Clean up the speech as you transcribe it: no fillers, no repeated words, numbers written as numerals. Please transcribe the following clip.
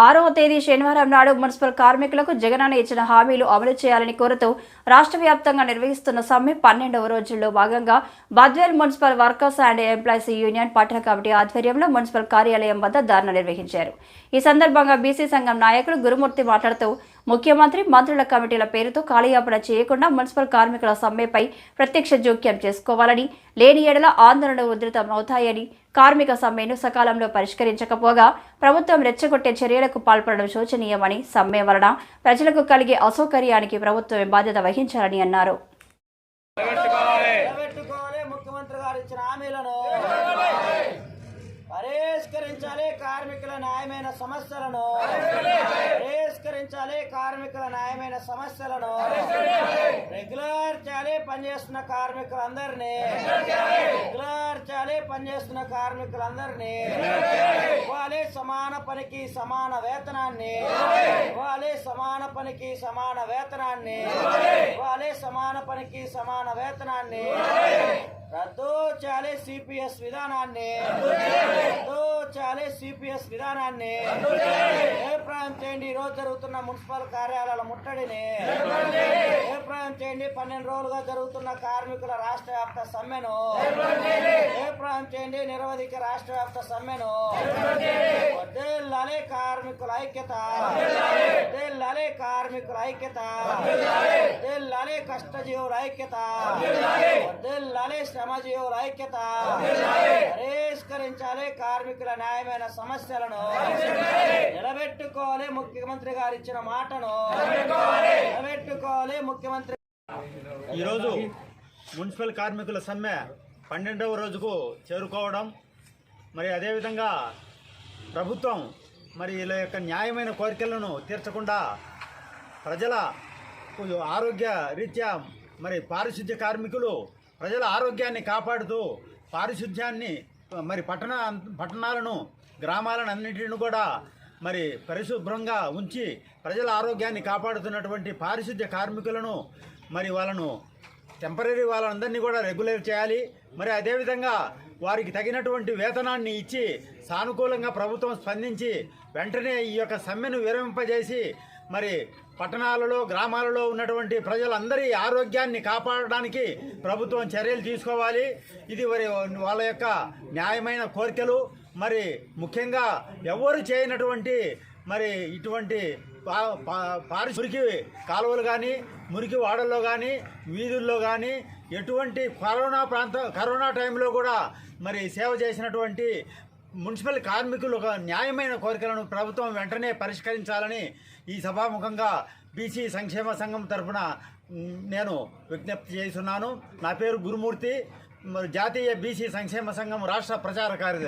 6వ తేదీ శనివారం నాడు మున్సిపల్ కార్మికులకు జగనన్న ఇచ్చిన హామీలు అమలు చేయాలని కోరుతూ రాష్ట్ర వ్యాప్తంగా నిర్వహిస్తున్న సమ్మె 12వ రోజుల్లో భాగంగా Badvel municipal workers and employees union పట్టణ కమిటీ ఆధ్వర్యంలో మున్సిపల్ కార్యాలయం వద్ద ధర్నా నిర్వహించారు. ఈ సందర్భంగా బీసీ సంఘం నాయకులు గురుమూర్తి మాట్లాడుతూ ముఖ్యమంత్రి మంత్రుల కమిటీల పేరుతో కాలయాపన చేయకుండా మున్సిపల్ కార్మికుల సమ్మెపై ప్రత్యక్ష జోక్యం చేసుకోవాలని, లేని ఎడల ఆందోళనలు ఉధృతమవుతాయని, కార్మిక సమ్మెను సకాలంలో పరిష్కరించకపోగా ప్రభుత్వం రెచ్చగొట్టే చర్యలకు పాల్పడడం శోచనీయమని, సమ్మె వలన ప్రజలకు కలిగే అసౌకర్యానికి ప్రభుత్వమే బాధ్యత వహించాలని అన్నారు. పరిష్కరించాలి కార్మికుల న్యాయమైన సమస్యలను, పరిష్కరించాలి కార్మికుల న్యాయమైన సమస్యలను, రెగ్యులర్ చేయాలి పనిచేస్తున్న కార్మికులందరినీ, రెగ్యులర్ చేయాలి పనిచేస్తున్న కార్మికులందరినీ, ఇవ్వాలి సమాన పనికి సమాన వేతనాన్ని, ఇవ్వాలి సమాన పనికి సమాన వేతనాన్ని, ఇవ్వాలి సమాన పనికి సమాన వేతనాన్ని, రద్దు చేయాలి సిపిఎస్ విధానాన్ని, రద్దు చేయాలి సిపిఎస్ విధానాన్ని, అభిప్రాయం చేయండి. ఈరోజు జరుగుతున్న మున్సిపల్ కార్యాలయాల ముట్టడిని అభిప్రాయం చేయండి. 12 రోజులుగా జరుగుతున్న కార్మికుల రాష్ట్ర వ్యాప్త సమ్మెను అభిప్రాయం చేయండి. నిరవధిక రాష్ట్ర వ్యాప్త సమ్మెను వర్ధిల్లాలి కార్మికుల ఐక్యత, వర్ధిల్లాలి కార్మికుల ఐక్యత, వర్ధిల్లాలి కష్టజీవుల ఐక్యత, వర్ధిల్లాలి శ్రమజీవుల ఐక్యత, పరిష్కరించాలి కార్మికుల న్యాయమైన సమస్యలను, నిలబెట్టుకోవాలి ముఖ్యమంత్రి గారు ఇచ్చిన మాటను, నిలబెట్టుకోవాలి ముఖ్యమంత్రి. ఈరోజు మున్సిపల్ కార్మికుల సమ్మె 12వ రోజుకు చేరుకోవడం, మరి అదేవిధంగా ప్రభుత్వం మరి వీళ్ళ యొక్క న్యాయమైన కోరికలను తీర్చకుండా ప్రజల ఆరోగ్య రీత్యా మరి పారిశుద్ధ్య కార్మికులు ప్రజల ఆరోగ్యాన్ని కాపాడుతూ పారిశుద్ధ్యాన్ని మరి పట్టణాలను గ్రామాలను అన్నింటిని కూడా మరి పరిశుభ్రంగా ఉంచి ప్రజల ఆరోగ్యాన్ని కాపాడుతున్నటువంటి పారిశుద్ధ్య కార్మికులను మరి వాళ్ళను టెంపరీ వాళ్ళందరినీ కూడా రెగ్యులర్ చేయాలి. మరి అదేవిధంగా వారికి తగినటువంటి వేతనాన్ని ఇచ్చి సానుకూలంగా ప్రభుత్వం స్పందించి వెంటనే ఈ యొక్క సమ్మెను విరమింపజేసి మరి పట్టణాలలో గ్రామాలలో ఉన్నటువంటి ప్రజలందరి ఆరోగ్యాన్ని కాపాడడానికి ప్రభుత్వం చర్యలు తీసుకోవాలి. ఇది వాళ్ళ యొక్క న్యాయమైన కోరికలు. మరి ముఖ్యంగా ఎవరు చేయనటువంటి మరి ఇటువంటి మురికి కాలువలు కానీ, మురికి వాడల్లో కానీ, వీధుల్లో కానీ ఎటువంటి కరోనా టైంలో కూడా మరి సేవ చేసినటువంటి మున్సిపల్ కార్మికులు న్యాయమైన కోరికలను ప్రభుత్వం వెంటనే పరిష్కరించాలని ఈ సభాముఖంగా బీసీ సంక్షేమ సంఘం తరఫున నేను విజ్ఞప్తి చేస్తున్నాను. నా పేరు గురుమూర్తి, మరి జాతీయ బీసీ సంక్షేమ సంఘం రాష్ట్ర ప్రచార కార్యదర్శి.